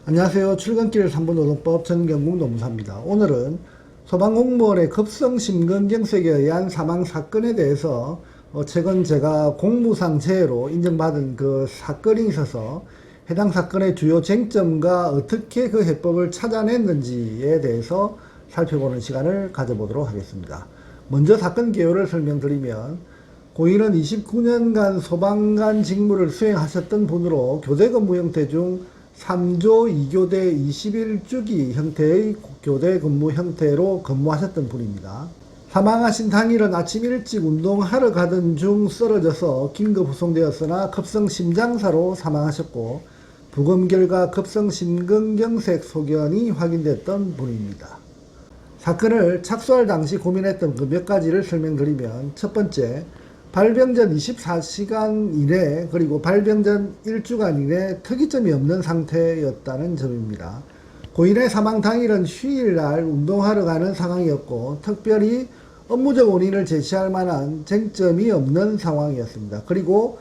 안녕하세요. 출근길 3분 노동법 전경국 노무사입니다. 오늘은 소방공무원의 급성심근경색에 의한 사망 사건에 대해서 최근 제가 공무상 재해로 인정받은 그 사건이 있어서 해당 사건의 주요 쟁점과 어떻게 그 해법을 찾아냈는지에 대해서 살펴보는 시간을 가져보도록 하겠습니다. 먼저 사건 개요를 설명드리면, 고인은 29년간 소방관 직무를 수행하셨던 분으로 교대 근무 형태 중 3조 2교대 21주기 형태의 교대 근무 형태로 근무하셨던 분입니다. 사망하신 당일은 아침 일찍 운동하러 가던 중 쓰러져서 긴급 후송되었으나 급성심장사로 사망하셨고, 부검 결과 급성심근경색 소견이 확인됐던 분입니다. 사건을 착수할 당시 고민했던 그 몇 가지를 설명드리면, 첫 번째, 발병 전 24시간 이내 그리고 발병 전 1주간 이내 특이점이 없는 상태였다는 점입니다. 고인의 사망 당일은 휴일날 운동하러 가는 상황이었고, 특별히 업무적 원인을 제시할 만한 쟁점이 없는 상황이었습니다. 그리고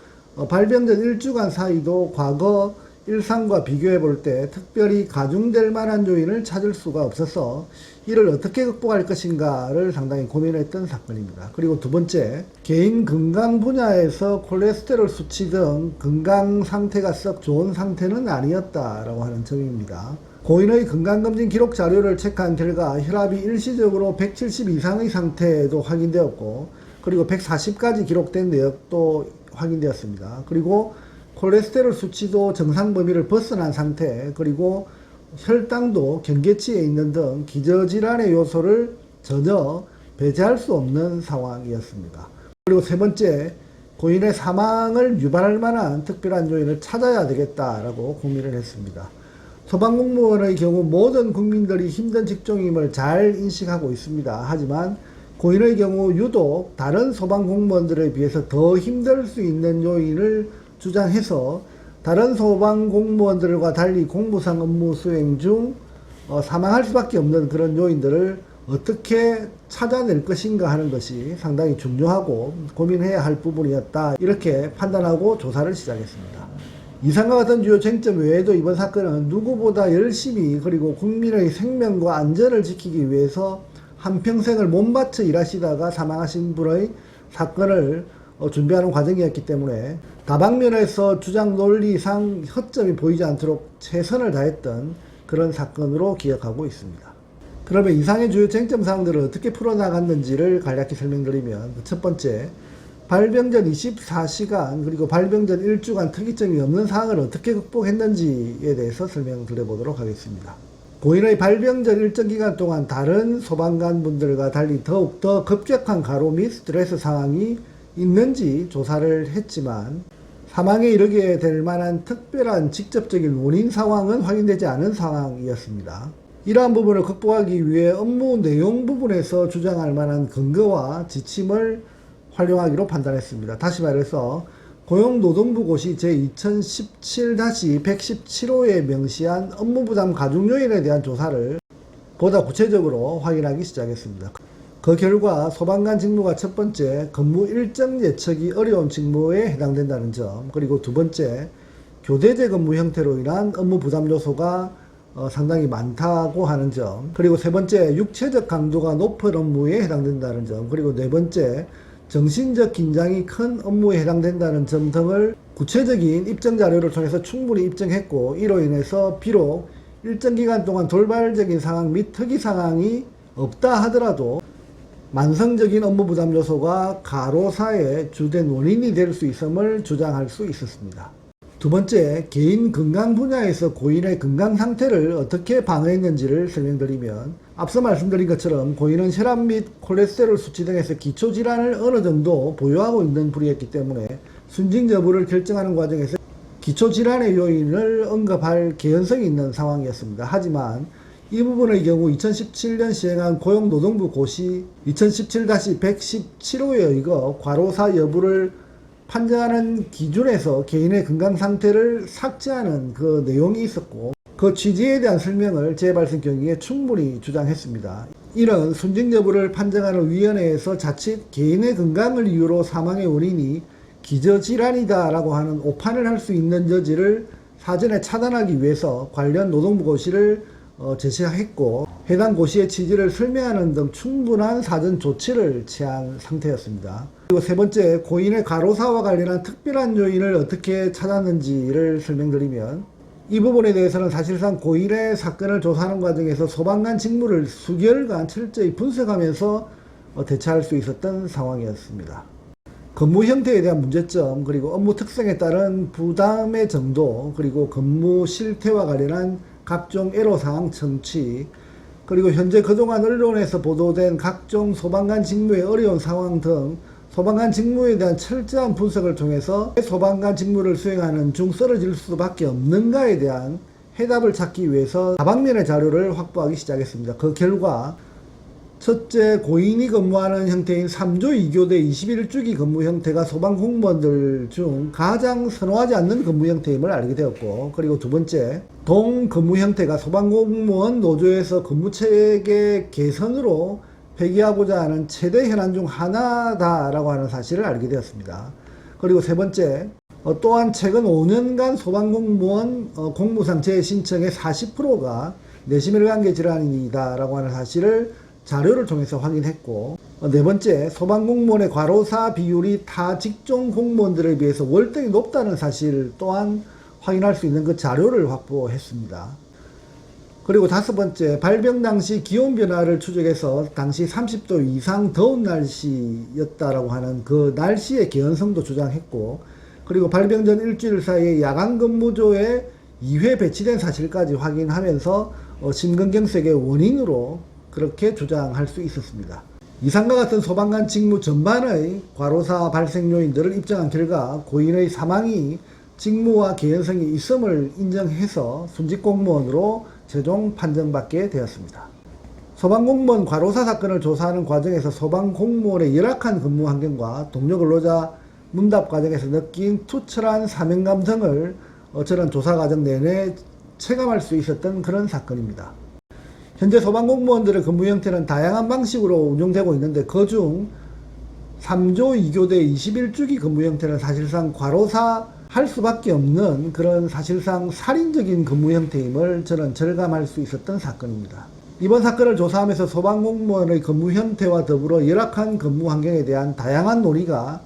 발병 전 1주간 사이도 과거 일상과 비교해 볼 때 특별히 가중될 만한 요인을 찾을 수가 없어서 이를 어떻게 극복할 것인가를 상당히 고민했던 사건입니다. 그리고 두 번째, 개인 건강 분야에서 콜레스테롤 수치 등 건강 상태가 썩 좋은 상태는 아니었다라고 하는 점입니다. 고인의 건강검진 기록 자료를 체크한 결과 혈압이 일시적으로 170 이상의 상태도 확인되었고, 그리고 140까지 기록된 내역도 확인되었습니다. 그리고 콜레스테롤 수치도 정상 범위를 벗어난 상태, 그리고 혈당도 경계치에 있는 등 기저질환의 요소를 전혀 배제할 수 없는 상황이었습니다. 그리고 세 번째, 고인의 사망을 유발할 만한 특별한 요인을 찾아야 되겠다라고 고민을 했습니다. 소방공무원의 경우 모든 국민들이 힘든 직종임을 잘 인식하고 있습니다. 하지만 고인의 경우 유독 다른 소방공무원들에 비해서 더 힘들 수 있는 요인을 주장해서 다른 소방공무원들과 달리 공무상 업무 수행 중 사망할 수밖에 없는 그런 요인들을 어떻게 찾아낼 것인가 하는 것이 상당히 중요하고 고민해야 할 부분이었다, 이렇게 판단하고 조사를 시작했습니다. 이상과 같은 주요 쟁점 외에도 이번 사건은 누구보다 열심히 그리고 국민의 생명과 안전을 지키기 위해서 한평생을 몸바쳐 일하시다가 사망하신 분의 사건을 준비하는 과정이었기 때문에 다방면에서 주장 논리상 허점이 보이지 않도록 최선을 다했던 그런 사건으로 기억하고 있습니다. 그러면 이상의 주요 쟁점 사항들을 어떻게 풀어나갔는지를 간략히 설명드리면, 첫 번째, 발병 전 24시간 그리고 발병 전 1주간 특이점이 없는 사항을 어떻게 극복했는지에 대해서 설명드려보도록 하겠습니다. 고인의 발병 전 일정 기간 동안 다른 소방관 분들과 달리 더욱더 급격한 가로 및 스트레스 상황이 있는지 조사를 했지만 사망에 이르게 될 만한 특별한 직접적인 원인 상황은 확인되지 않은 상황이었습니다. 이러한 부분을 극복하기 위해 업무 내용 부분에서 주장할 만한 근거와 지침을 활용하기로 판단했습니다. 다시 말해서 고용노동부고시 제2017-117호에 명시한 업무부담 가중 요인에 대한 조사를 보다 구체적으로 확인하기 시작했습니다. 그 결과 소방관 직무가 첫 번째, 근무 일정 예측이 어려운 직무에 해당된다는 점, 그리고 두 번째, 교대제 근무 형태로 인한 업무 부담 요소가 상당히 많다고 하는 점, 그리고 세 번째, 육체적 강도가 높은 업무에 해당된다는 점, 그리고 네 번째, 정신적 긴장이 큰 업무에 해당된다는 점 등을 구체적인 입증 자료를 통해서 충분히 입증했고, 이로 인해서 비록 일정 기간 동안 돌발적인 상황 및 특이 상황이 없다 하더라도 만성적인 업무 부담 요소가 가로사의 주된 원인이 될 수 있음을 주장할 수 있었습니다. 두 번째, 개인 건강 분야에서 고인의 건강 상태를 어떻게 방어했는지를 설명드리면, 앞서 말씀드린 것처럼 고인은 혈압 및 콜레스테롤 수치 등에서 기초질환을 어느 정도 보유하고 있는 분이었기 때문에 순직 여부를 결정하는 과정에서 기초질환의 요인을 언급할 개연성이 있는 상황이었습니다. 하지만 이 부분의 경우 2017년 시행한 고용노동부 고시 2017-117호에 의거 과로사 여부를 판정하는 기준에서 개인의 건강 상태를 삭제하는 그 내용이 있었고, 그 취지에 대한 설명을 제 발생 경위에 충분히 주장했습니다. 이는 순직 여부를 판정하는 위원회에서 자칫 개인의 건강을 이유로 사망의 원인이 기저질환이다 라고 하는 오판을 할 수 있는 여지를 사전에 차단하기 위해서 관련 노동부 고시를 제시했고 해당 고시의 취지를 설명하는 등 충분한 사전 조치를 취한 상태였습니다. 그리고 세 번째, 고인의 과로사와 관련한 특별한 요인을 어떻게 찾았는지를 설명드리면, 이 부분에 대해서는 사실상 고인의 사건을 조사하는 과정에서 소방관 직무를 수개월간 철저히 분석하면서 대처할 수 있었던 상황이었습니다. 근무 형태에 대한 문제점, 그리고 업무 특성에 따른 부담의 정도, 그리고 근무 실태와 관련한 각종 애로사항 청취, 그리고 현재 그동안 언론에서 보도된 각종 소방관 직무의 어려운 상황 등 소방관 직무에 대한 철저한 분석을 통해서 소방관 직무를 수행하는 중 쓰러질 수밖에 없는가에 대한 해답을 찾기 위해서 다방면의 자료를 확보하기 시작했습니다. 그 결과 첫째, 고인이 근무하는 형태인 3조 2교대 21주기 근무 형태가 소방 공무원들 중 가장 선호하지 않는 근무 형태임을 알게 되었고, 그리고 두 번째, 동 근무 형태가 소방 공무원 노조에서 근무 체계 개선으로 폐기하고자 하는 최대 현안 중 하나다라고 하는 사실을 알게 되었습니다. 그리고 세 번째, 또한 최근 5년간 소방공무원 공무상 재신청의 40%가 내시밀관계 질환이다라고 하는 사실을 자료를 통해서 확인했고, 네 번째, 소방공무원의 과로사 비율이 타 직종 공무원들에 비해서 월등히 높다는 사실 또한 확인할 수 있는 그 자료를 확보했습니다. 그리고 다섯 번째, 발병 당시 기온 변화를 추적해서 당시 30도 이상 더운 날씨였다라고 하는 그 날씨의 개연성도 주장했고, 그리고 발병 전 일주일 사이에 야간 근무조에 2회 배치된 사실까지 확인하면서 심근경색의 원인으로 그렇게 주장할 수 있었습니다. 이상과 같은 소방관 직무 전반의 과로사 발생 요인들을 입증한 결과 고인의 사망이 직무와 개연성이 있음을 인정해서 순직공무원으로 최종 판정받게 되었습니다. 소방공무원 과로사 사건을 조사하는 과정에서 소방공무원의 열악한 근무 환경과 동료 근로자 문답 과정에서 느낀 투철한 사명감 등을 저는 조사 과정 내내 체감할 수 있었던 그런 사건입니다. 현재 소방공무원들의 근무 형태는 다양한 방식으로 운영되고 있는데, 그중 3조 2교대 21주기 근무 형태는 사실상 과로사 할 수밖에 없는 그런 사실상 살인적인 근무 형태임을 저는 절감할 수 있었던 사건입니다. 이번 사건을 조사하면서 소방공무원의 근무 형태와 더불어 열악한 근무 환경에 대한 다양한 논의가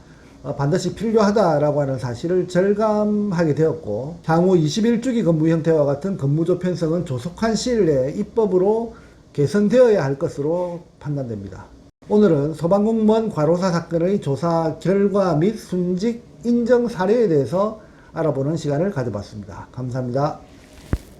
반드시 필요하다라고 하는 사실을 절감하게 되었고, 향후 21주기 근무 형태와 같은 근무조 편성은 조속한 시일 내에 입법으로 개선되어야 할 것으로 판단됩니다. 오늘은 소방공무원 과로사 사건의 조사 결과 및 순직 인정 사례에 대해서 알아보는 시간을 가져봤습니다. 감사합니다.